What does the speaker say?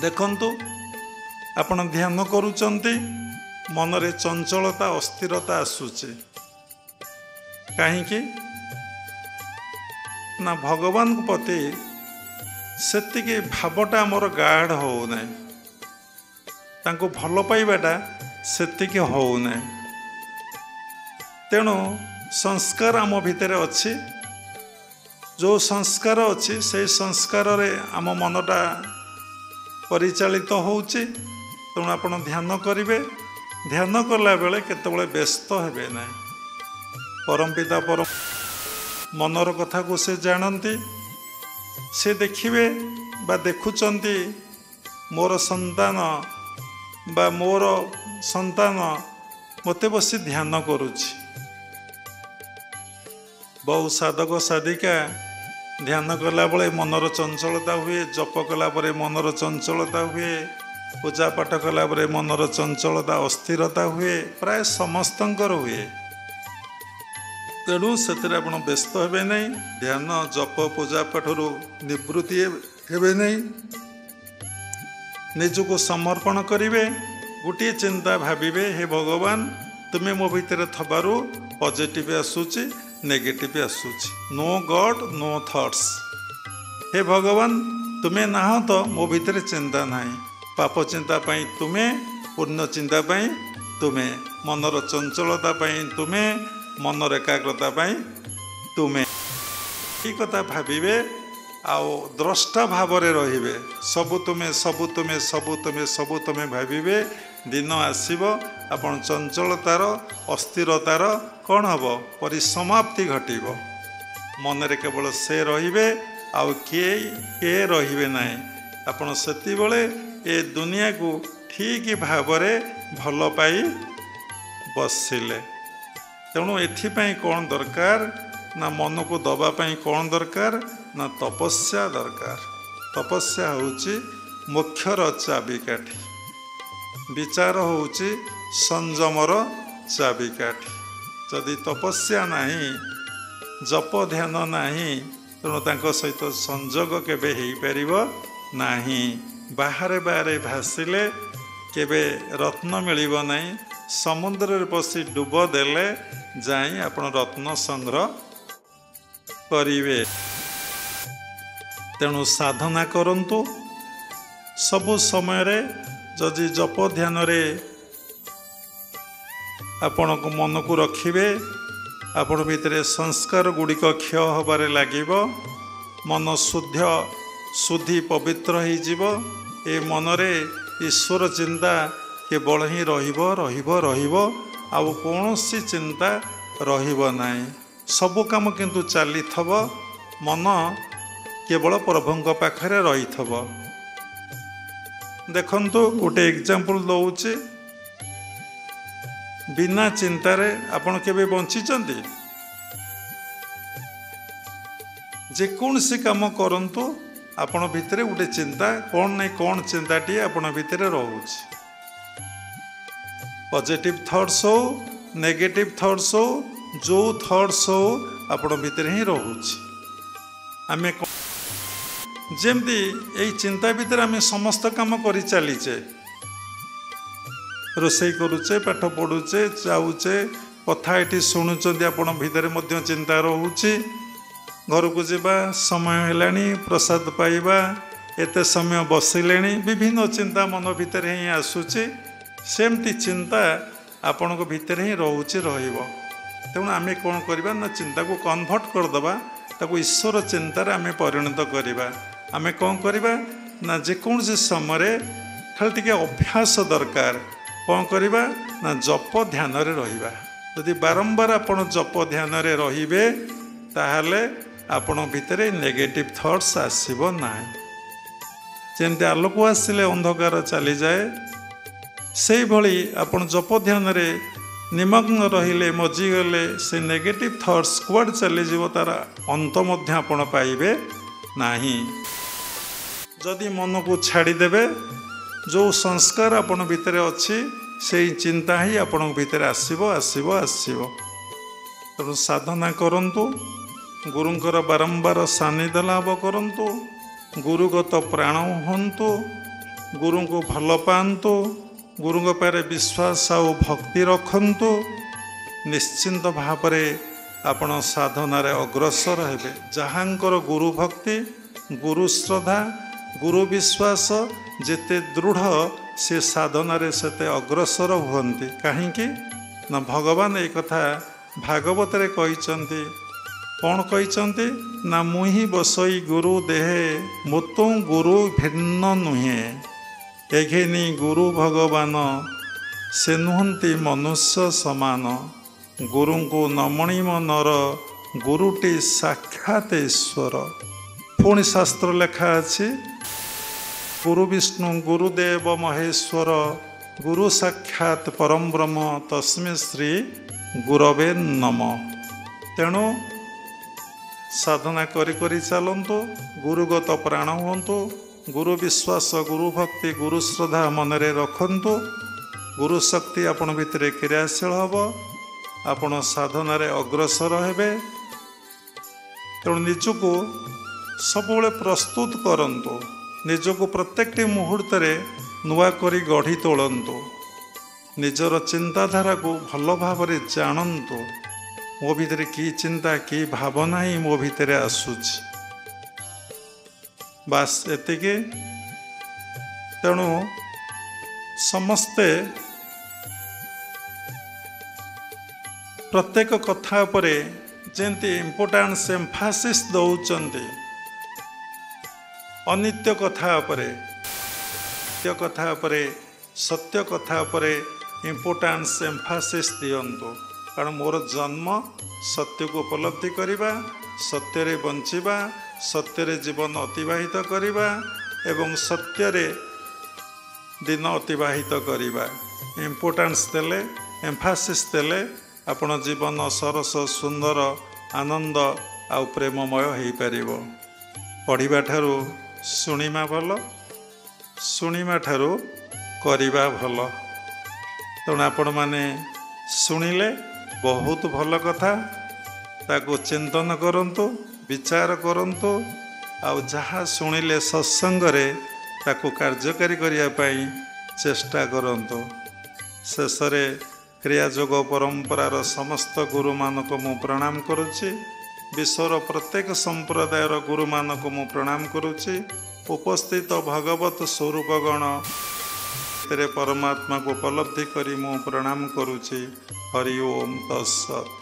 देखंतु आपण ध्यान करूचंती मनरे चंचलता अस्थिरता आसुचे कहीं ना भगवान प्रति सेतिके भावटा आमर गाढ़ हो ना तांको भल पाइबाटा सेतिके हो ना तेणु संस्कार आम भितर अच्छी जो संस्कार अच्छी से संस्कार रे आम मनटा परिचालित होउची तेणु आपण ध्यान करेंगे ध्यान कला बेले केतबेले व्यस्त हेबे ना परमपिता परम मनर कथा को से जानती से देखिए बा देखुचंती मोर संतान बा मोर संतान मते बसी ध्यान करुछि बहु साधक साधिका ध्यान कला बेले मनर चंचलता हुए जप कला परे मनर चंचलता हुए पूजा पाठ कला परे मनर चंचलता अस्थिरता हुए प्राय समस्तंकर हुए तेणु से व्यस्त हे नहीं ध्यान जप पूजा पाठरू निवृत्ति हे नहीं निजको समर्पण करेंगे गोटे चिंता भाविबे हे भगवान तुम्हें मो भितर थबारु पॉजिटिव आसूची नेगेटिव आसूची नो गॉड नो थॉट्स हे भगवान तुम्हें ना तो मो भितर चिंता नहीं पाप चिंता पाई तुम्हें पुण्य चिंता पाई तुम्हें मनर चंचलता पाई तुम्हें मनर एकाग्रता पाई तुम्हें ये कथा भाविबे आओ द्रष्टा भाव रे सबु तुम्हें सबु तुम्हें सबु तुम्हें सबु तुम्हें भाविबे दिन आसीबो आपण चंचलतार अस्थिरतार कौन हम परिसमाप्ति घटिबो मनरे केवल से रहिबे आउ किए रहिबे नाही आपण सेति बेले ए दुनिया को ठीक भाव भल पाई बसिले तेणु एथिपाई कौन दरकार ना मन को दबापाई कौन दरकार ना तपस्या दरकार तपस्या होची मोक्षर चाबिकाठी विचार होची संयमर चाबिकाठी जदि तपस्या नहीं जप ध्यान नहीं तेणु तांको सहित संजोग केबे हेई परिबो नहीं बाहरे बाहरे भासिले केबे रत्न मिलिबो नहीं समुद्र रे पसी डुब देले जाई आपण रत्न संग्रह करिवे तेणु साधना करंतु सबु समय रे जदि जप ध्यान रे आपण को मन को रखिबे आपण भितरे संस्कार गुड़िक क्षय होबारे लागिबो मन शुद्धि पवित्र हो जीवो ए मनरे ईश्वर चिंता केवल ही रहिबो रहिबो रहिबो आउ कौनसी चिंता रहिबो नाही सबु काम किंतु चली थब मन केवल प्रभुंक पाखरे रही थब देखंतु गोटे एग्जांपल दउची बिना चिंतार आपण केबे बंचिचंती जेकोसी काम करंतु आपण भितरे गोटे चिंता कौन नहीं कौन चिंताटी आपण भितरे रोचे पॉजिटिव थॉट्स हो नेगेटिव थॉट्स हो जो थॉट्स हो आपण भितर ही रोचे आम जमती यही चिंता भितर आम समस्त काम कर चलीचे रोसई करुचे पाठ पढ़ुचे जाऊचे कथा ये शुणुंट आपण भितर चिंता रोचे घर को जावा समय है प्रसाद पाइबा एत समय बसिले विभिन्न चिंता मन भितर ही आसूचे सेमती चिंता आपण भितर ही रोचे तेणु आम कौन करवा ना चिंता को कन्वर्ट करदे ताको ईश्वर चिंतार आम परिणत करवा आम कौन करवा ना जेकोसी समय खाली टिके अभ्यास दरकार कौन करवा ना जप ध्यान रे रहिबा यदि बारंबार आपण जप ध्यान रे रहिबे ताहाले आपण भितरे नेगेटिव थॉट्स आसीबो नाही जेंते आलोक आसिले अंधकार चली जाए से भली आपण जप ध्यान रे निमग्न रहिले मजिगले से नेगेटिव थॉट्स कुआड चली जीव तार अंत मध्य आपण पाइबे नाही जदि मन को छाड़ी देबे जो संस्कार आपण भितर अच्छी से चिंता ही आपण भितर आसीबो आसीबो आसीबो तेणु साधना करंतु गुरुंकर बारंबार सानिध्य लाभ करंतु गुरुगत प्राण हंतु गुरु को भल पातु गुरु पारे विश्वास आउ भक्ति रखंतु निश्चिंत भाव आपण साधनार अग्रसर हेबे। जहाँकर गुरु भक्ति गुरु श्रद्धा गुरु विश्वास जेते दृढ़ से साधनार सेते अग्रसर हुअन्ति। काहींकि ना भगवान एक कथा भागवत रे कहिसंति। कौन कहिसंति ना मुहि बसई गुरु देहे मुतु गुरु भिन्न नुहे एघेनी गुरु भगवान से नुहंती मनुष्य समान गुरु को नमणिम नर गुरुटी साक्षात ईश्वर। पुणी शास्त्र लेखा अछि गुरु विष्णु गुरुदेव महेश्वर गुरु साक्षात परम ब्रह्म तस्मै श्री गुरवे नमः। तेणु साधना करी करी चलतु गुरुगत प्राण हुंतु गुरु विश्वास गुरु भक्ति गुरु श्रद्धा मनरे रखंतु गुरु शक्ति आपण भितर क्रियाशील हब आपण साधनारे अग्रसर हेबे। तेणु निजको सबुले प्रस्तुत करंतु निजको प्रत्येक मुहूर्त नुआ करी गढ़ी तोलंतु निजर चिंताधारा को भल भाव जानतु मो भितर की चिंता की भावना ही मो भितर आसुची बास एतिके। तेणु समस्ते प्रत्येक कथा परे जेंति इम्पोर्टान्स एम्फासिस दौचंती अनित्य कथा परे नित्य कथा परे सत्य कथा परे इम्पोर्टान्स एम्फासिस दियंतु। कारण मोर जन्म सत्य को उपलब्धि करिबा सत्य रे बंचिबा सत्य रे जीवन अतिबाहित करिबा एवं सत्य रे दिन अतिबाहित करिबा इम्पोर्टान्स देले एम्फासिस देले आपण जीवन सरस सुंदर आनंद आउ प्रेममय हो पारिबो। पढ़िबा ठारू शुणिमा भल शुणिमा ठारू करिबा भल। तेणु आपण माने शुणिले बहुत भल कथा ताको चिंतन करंतु विचार करंतु आउ जहाँ शुणिले सत्संग रे ताको कार्यकारी करिया पई चेष्टा करंतु। शेषरे क्रियायोग परंपरार समस्त गुरु मानक मु प्रणाम करुछि। विश्वर प्रत्येक संप्रदायर गुरु मानक मु प्रणाम करुछि। उपस्थित भगवत स्वरूपगण तेरे परमात्मा को उपलब्धि करी मु प्रणाम करुछि। हरि ओम तत्सत्।